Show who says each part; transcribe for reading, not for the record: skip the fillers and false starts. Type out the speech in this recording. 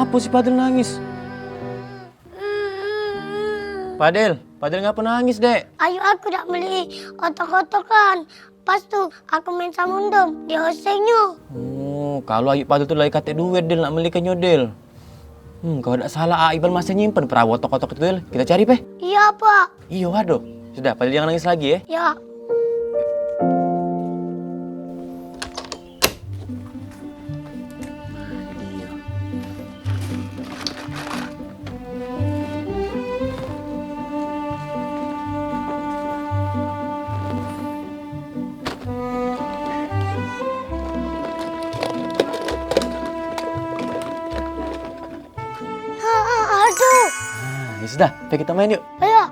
Speaker 1: Kenapa si Padel nangis? Padel ngapa nangis, Dek?
Speaker 2: Ayo aku dah beli otok-otokan. Pas tuh aku main samundum di hostenya.
Speaker 1: Oh, kalau Ayu Padel tuh lagi kate duit, Del, nak beli Del. Kalau tidak salah, Iqbal masih nyimpen perahu otok-otok itu, Del. Kita cari, Pe.
Speaker 2: Iya, Pak.
Speaker 1: Iya, waduh. Sudah, Padel jangan nangis lagi, ya.
Speaker 2: Ya. Aduh.
Speaker 1: Ya sudah, Pe, kita main yuk.